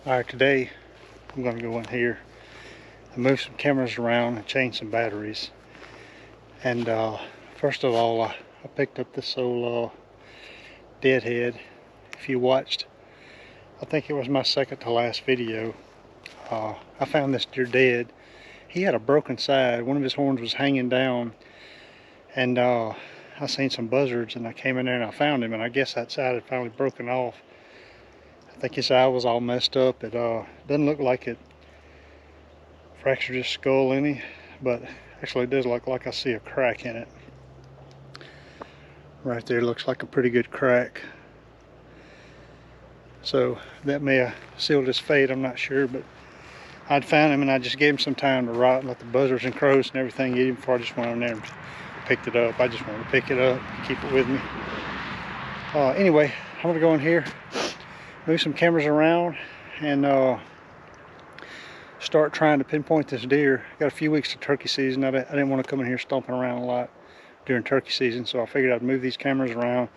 Alright, today I'm going to go in here and move some cameras around and change some batteries. And first of all, I picked up this old deadhead. If you watched, I think it was my second to last video, I found this deer dead. He had a broken side. One of his horns was hanging down, and I seen some buzzards, and I came in there and I found him, and I guess that side had finally broken off. I think his eye was all messed up. It doesn't look like it fractured his skull any, but actually it does look like I see a crack in it. Right there looks like a pretty good crack. So that may have sealed his fate, I'm not sure, but I'd found him and I just gave him some time to rot and let the buzzards and crows and everything eat him before I just went in there and picked it up. I just wanted to pick it up, keep it with me. Anyway, I'm gonna go in here, move some cameras around, and start trying to pinpoint this deer. Got a few weeks to turkey season. I didn't want to come in here stomping around a lot during turkey season, so I figured I'd move these cameras around,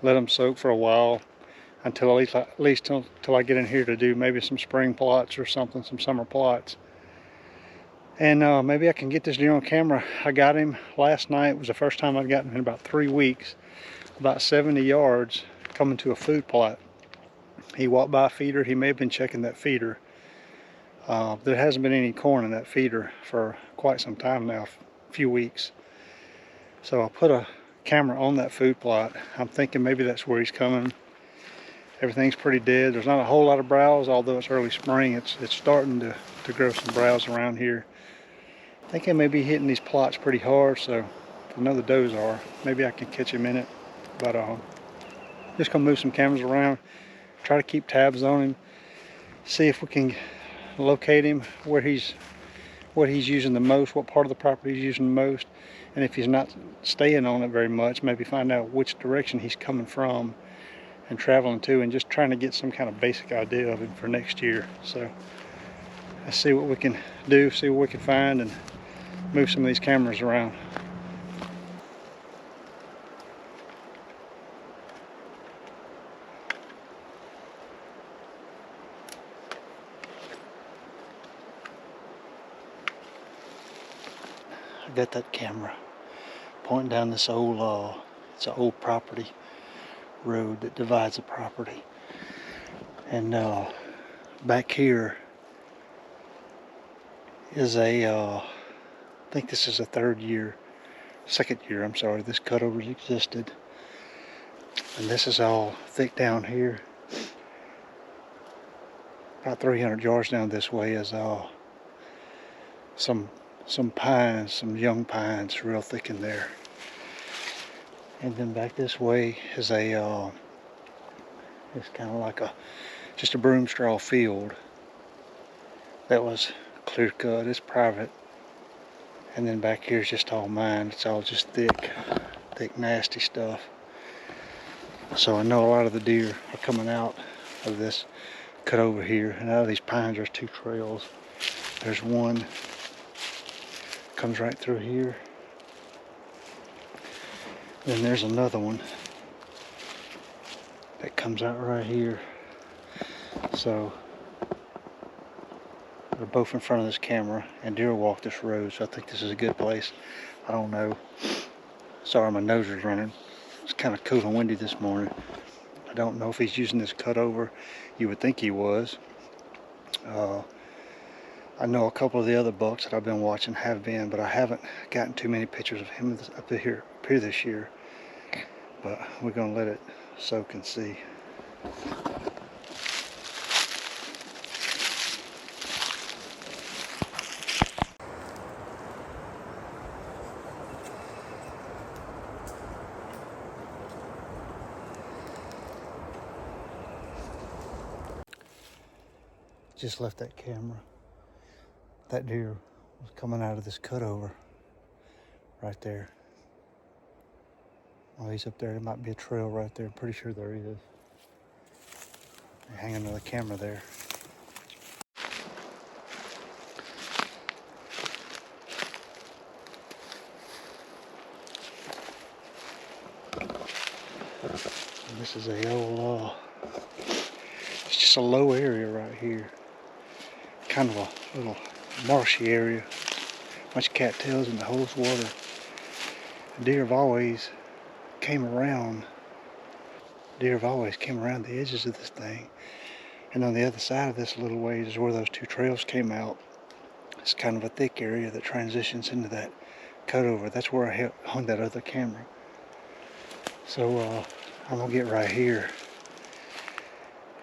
let them soak for a while, until at least till I get in here to do maybe some spring plots or something, some summer plots. And maybe I can get this deer on camera. I got him last night. It was the first time I'd gotten him in about 3 weeks, about 70 yards, coming to a food plot. He walked by a feeder. He may have been checking that feeder. There hasn't been any corn in that feeder for quite some time now, a few weeks. So I'll put a camera on that food plot. I'm thinking maybe that's where he's coming. Everything's pretty dead. There's not a whole lot of browse, although it's early spring. It's starting to grow some browse around here. I think I may be hitting these plots pretty hard, so I know the does are. Maybe I can catch him in it. But just gonna move some cameras around, try to keep tabs on him, see if we can locate him, what he's using the most, what part of the property he's using the most, and if he's not staying on it very much, maybe find out which direction he's coming from and traveling to, and just trying to get some kind of basic idea of him for next year. So let's see what we can do, see what we can find, and move some of these cameras around. I got that camera pointing down this old, it's an old property road that divides the property, and back here is I think this is the second year, I'm sorry, this cutover's existed, and this is all thick down here. About 300 yards down this way is some pines, some young pines, real thick in there. And then back this way is it's kind of like just a broom straw field that was clear cut. It's private. And then back here is just all mine. It's all just thick, nasty stuff. So I know a lot of the deer are coming out of this cut over here, and out of these pines there's 2 trails. There's one comes right through here. Then there's another one that comes out right here. So they're both in front of this camera, and deer walk this road, so I think this is a good place. I don't know. Sorry, my nose is running. It's kind of cool and windy this morning. I don't know if he's using this cutover. You would think he was. I know a couple of the other bucks that I've been watching have been, but I haven't gotten too many pictures of him up here this year. But we're gonna let it soak and see. Just left that camera. That deer was coming out of this cutover right there. Oh, he's up there. There might be a trail right there. I'm pretty sure there is. They're hanging on the camera there. This is a old It's just a low area right here. Kind of a little marshy area. Bunch of cattails in the Holes water. The deer have always came around. Deer have always came around the edges of this thing. And on the other side of this little ways is where those two trails came out. It's kind of a thick area that transitions into that cutover. That's where I hung that other camera. So I'm gonna get right here.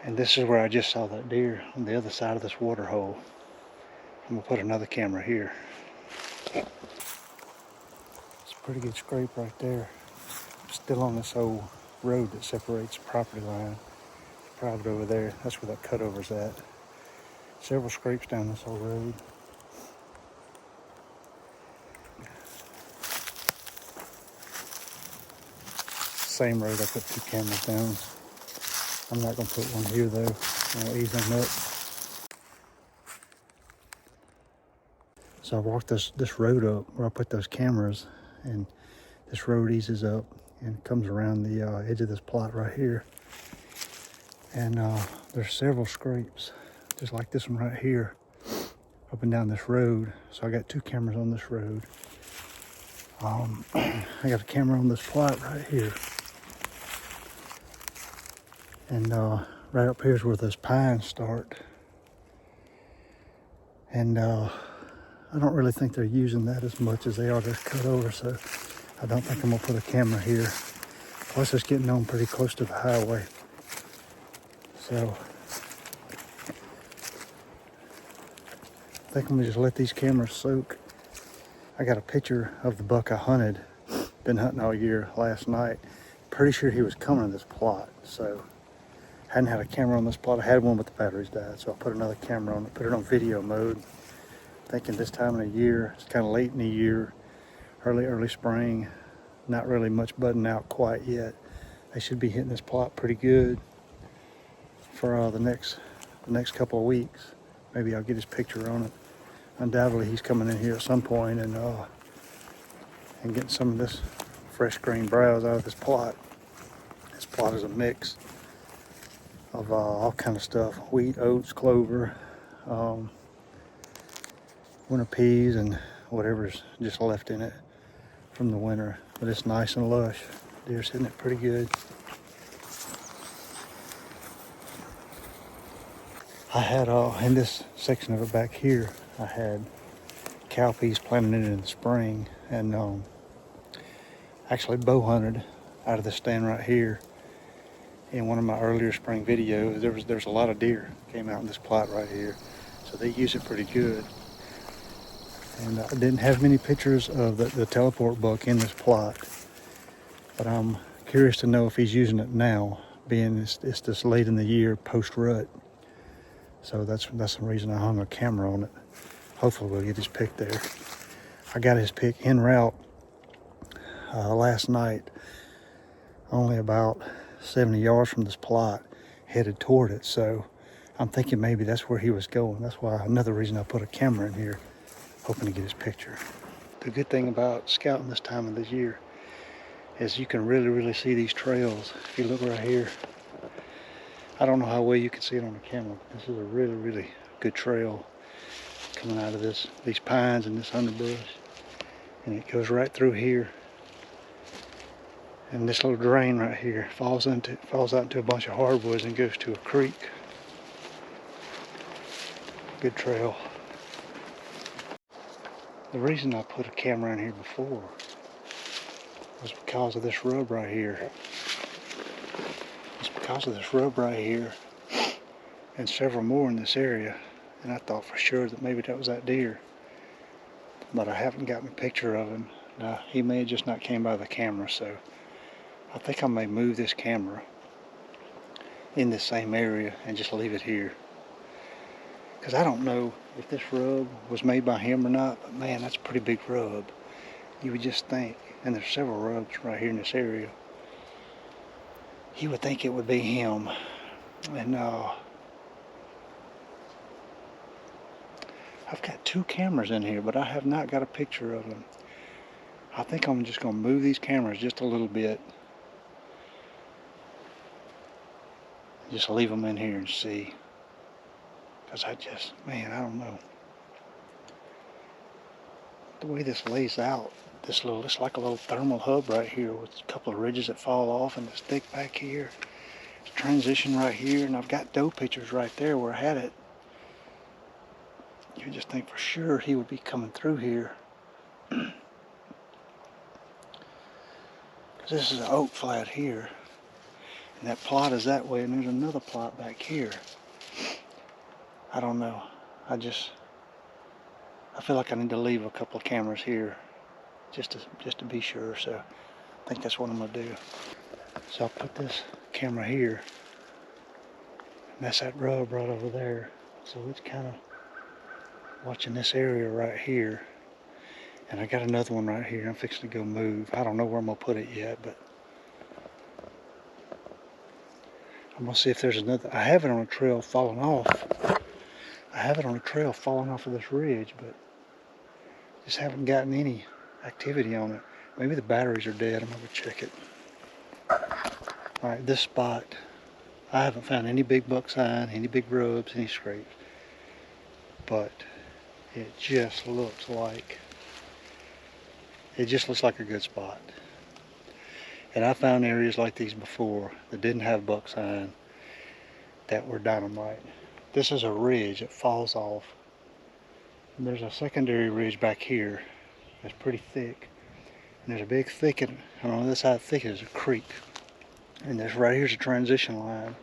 And this is where I just saw that deer on the other side of this water hole. I'm gonna put another camera here. It's a pretty good scrape right there. Still on this old road that separates the property line. Private over there. That's where that cutover's at. Several scrapes down this whole road. Same road I put two cameras down. I'm not gonna put one here though. I'm gonna ease them up. So I walked this road up where I put those cameras, and this road eases up and comes around the edge of this plot right here. And there's several scrapes, just like this one right here, up and down this road. So I got two cameras on this road. I got a camera on this plot right here. And right up here is where those pines start. And I don't really think they're using that as much as they are this cutover, so I don't think I'm gonna put a camera here. Plus it's getting on pretty close to the highway. So I think I'm gonna just let these cameras soak. I got a picture of the buck I hunted, been hunting all year, last night. Pretty sure he was coming to this plot, so hadn't had a camera on this plot. I had one, but the batteries died, so I put another camera on it, put it on video mode. Thinking this time of the year, it's kind of late in the year, early spring, not really much budding out quite yet. They should be hitting this plot pretty good for the next couple of weeks. Maybe I'll get his picture on it. Undoubtedly, he's coming in here at some point and getting some of this fresh green browse out of this plot. This plot is a mix of all kind of stuff: wheat, oats, clover, winter peas, and whatever's just left in it from the winter. But it's nice and lush. Deer's hitting it pretty good. I had in this section of it back here, I had cowpeas planted in it in the spring, and actually bow hunted out of this stand right here. In one of my earlier spring videos, there's a lot of deer came out in this plot right here, so they use it pretty good. And I didn't have many pictures of the teleport buck in this plot, but I'm curious to know if he's using it now, being it's this late in the year post rut. So that's the reason I hung a camera on it. Hopefully we'll get his pic there. I got his pic en route last night, only about 70 yards from this plot, headed toward it. So I'm thinking maybe that's where he was going. That's why another reason I put a camera in here, hoping to get his picture. The good thing about scouting this time of the year is you can really see these trails. If you look right here, I don't know how well you can see it on the camera. This is a really good trail coming out of these pines and this underbrush, and it goes right through here. And this little drain right here falls out into a bunch of hardwoods and goes to a creek. Good trail. The reason I put a camera in here before was because of this rub right here. It's because of this rub right here and several more in this area, and I thought for sure that maybe that was that deer, but I haven't gotten a picture of him. Now, he may have just not came by the camera, so I think I may move this camera in this same area and just leave it here, because I don't know if this rub was made by him or not, but man, that's a pretty big rub. You would just think, and there's several rubs right here in this area, you would think it would be him. And I've got two cameras in here, but I have not got a picture of them. I think I'm just going to move these cameras just a little bit. Just leave them in here and see. Because man, I don't know. The way this lays out, it's like a little thermal hub right here with a couple of ridges that fall off and this thick back here. It's transition right here, and I've got doe pictures right there where I had it. You would just think for sure he would be coming through here. Because this is an oak flat here. And that plot is that way, and there's another plot back here. I don't know. I feel like I need to leave a couple of cameras here just to be sure. So I think that's what I'm gonna do. So I'll put this camera here, and that's that rub right over there. So it's kind of watching this area right here. And I got another one right here. I'm fixing to go move. I don't know where I'm gonna put it yet, but I'm gonna see if there's another. I have it on a trail falling off. I have it on a trail falling off of this ridge, but just haven't gotten any activity on it. Maybe the batteries are dead. I'm gonna go check it. Alright, this spot, I haven't found any big buck sign, any big rubs, any scrapes. But it just looks like a good spot. And I found areas like these before that didn't have buck sign that were dynamite. This is a ridge that falls off. And there's a secondary ridge back here that's pretty thick. And there's a big thicket, and on the other side of the thicket is a creek. And this right here's a transition line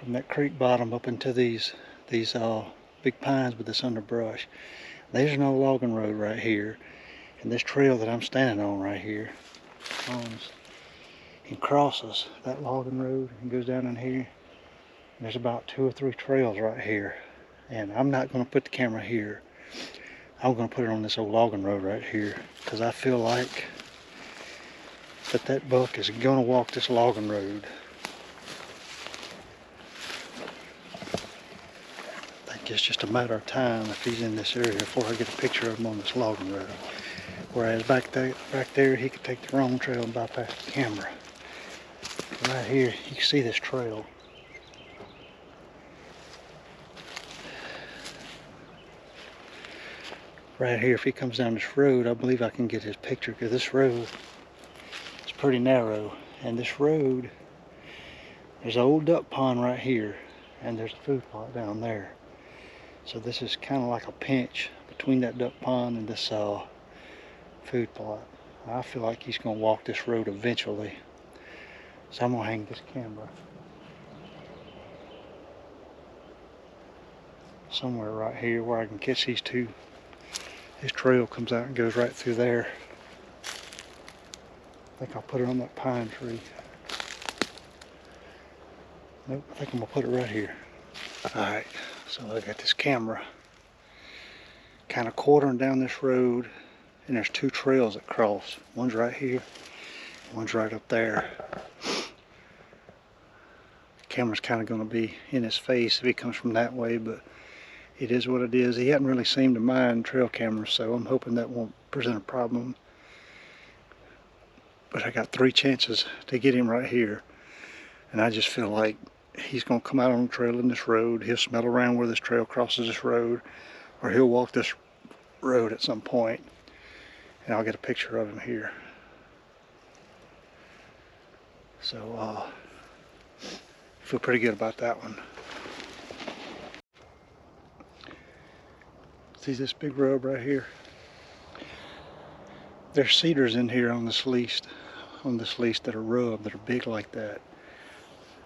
from that creek bottom up into these big pines with this underbrush. There's no logging road right here. And this trail that I'm standing on right here comes and crosses that logging road and goes down in here. And there's about 2 or 3 trails right here. And I'm not going to put the camera here. I'm going to put it on this old logging road right here, because I feel like that buck is going to walk this logging road. I think it's just a matter of time if he's in this area before I get a picture of him on this logging road. Whereas back there he could take the wrong trail and bypass the camera. Right here you can see this trail. Right here, if he comes down this road, I believe I can get his picture, because this road is pretty narrow. And this road, there's an old duck pond right here, and there's a food plot down there. So this is kind of like a pinch between that duck pond and this food plot. I feel like he's going to walk this road eventually. So I'm going to hang this camera somewhere right here where I can catch these two. His trail comes out and goes right through there. I think I'll put it on that pine tree. Nope, I think I'm gonna put it right here. Alright, so I got this camera kind of quartering down this road, and there's 2 trails that cross. One's right here, one's right up there. The camera's kind of gonna be in his face if he comes from that way, but it is what it is. He hadn't really seemed to mind trail cameras, so I'm hoping that won't present a problem. But I got 3 chances to get him right here. And I just feel like he's going to come out on the trail in this road. He'll smell around where this trail crosses this road, or he'll walk this road at some point, and I'll get a picture of him here. So, feel pretty good about that one. See this big rub right here? There's cedars in here on this lease that are rubbed, that are big like that.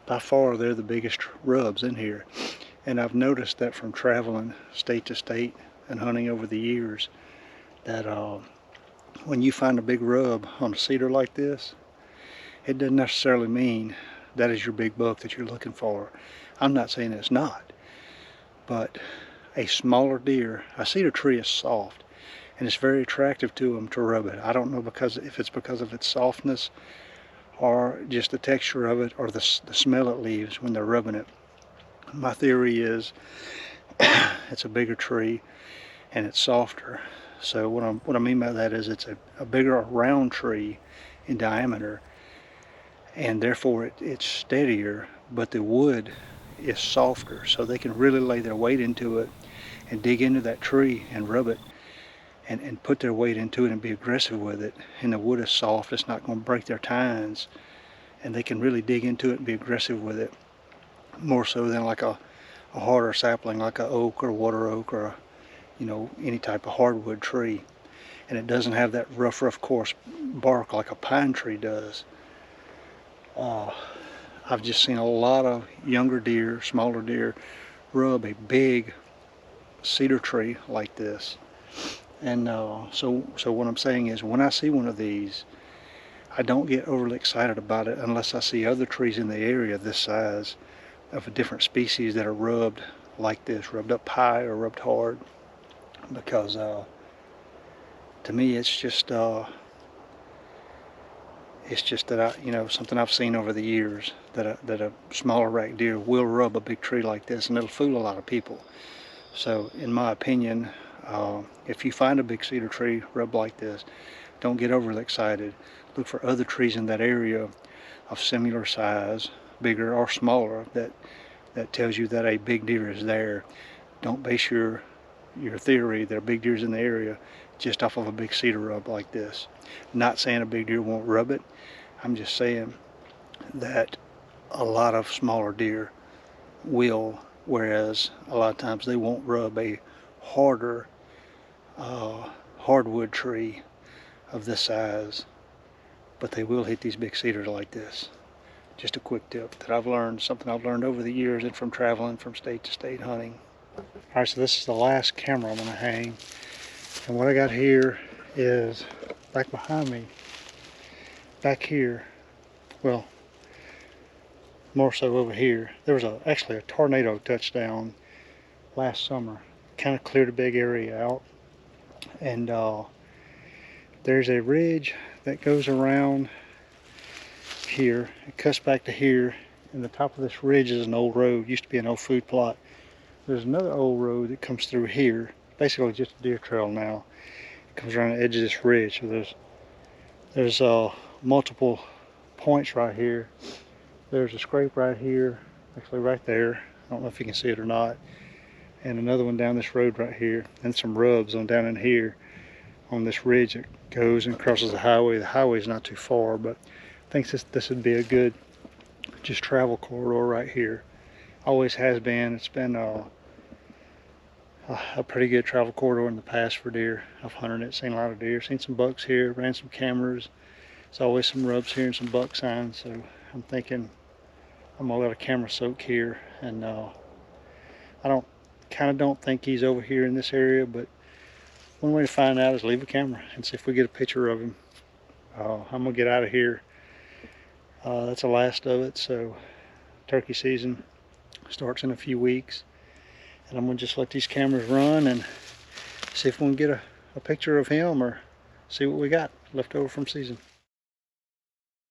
By far they're the biggest rubs in here. And I've noticed that from traveling state to state and hunting over the years, that when you find a big rub on a cedar like this, it doesn't necessarily mean that is your big buck that you're looking for. I'm not saying it's not, but a smaller deer, a cedar tree is soft, and it's very attractive to them to rub it. I don't know if it's because of its softness, or just the texture of it, or the smell it leaves when they're rubbing it. My theory is it's a bigger tree and it's softer. So what I mean by that is it's a bigger round tree in diameter, and therefore it's steadier, but the wood is softer, so they can really lay their weight into it and dig into that tree and rub it and put their weight into it and be aggressive with it. And the wood is soft, it's not going to break their tines, and they can really dig into it and be aggressive with it, more so than like a harder sapling like a oak or a water oak or any type of hardwood tree. And it doesn't have that rough coarse bark like a pine tree does. I've just seen a lot of younger deer, smaller deer, rub a big cedar tree like this. And so what I'm saying is, when I see one of these, I don't get overly excited about it unless I see other trees in the area this size of a different species that are rubbed like this, rubbed up high or rubbed hard, because to me it's just that something I've seen over the years, that a smaller rack deer will rub a big tree like this, and it'll fool a lot of people. So in my opinion, if you find a big cedar tree rubbed like this, don't get overly excited. Look for other trees in that area of similar size, bigger or smaller, that tells you that a big deer is there. Don't base your theory that a big deer is in the area just off of a big cedar rub like this. Not saying a big deer won't rub it. I'm just saying that a lot of smaller deer will, whereas a lot of times they won't rub a harder hardwood tree of this size, but they will hit these big cedars like this. Just a quick tip that I've learned, something I've learned over the years and from traveling from state to state hunting. Alright, so this is the last camera I'm going to hang, and what I got here is back behind me, back here, well, more so over here. There was actually a tornado touchdown last summer, kind of cleared a big area out, and there's a ridge that goes around here. It cuts back to here, and the top of this ridge is an old road. Used to be an old food plot. There's another old road that comes through here, basically just a deer trail now. It comes around the edge of this ridge. So there's multiple points right here. There's a scrape right here, actually right there. I don't know if you can see it or not. And another one down this road right here, and some rubs on down in here on this ridge that goes and crosses the highway. The highway is not too far, but I think this would be a good just travel corridor right here. Always has been. It's been a pretty good travel corridor in the past for deer. I've hunted it, seen a lot of deer, seen some bucks here, ran some cameras. There's always some rubs here and some buck signs, so I'm thinking I'm gonna let a camera soak here. And I don't think he's over here in this area, but one way to find out is leave a camera and see if we get a picture of him. I'm gonna get out of here. That's the last of it. So turkey season starts in a few weeks, and I'm gonna just let these cameras run and see if we can get a picture of him, or see what we got left over from season.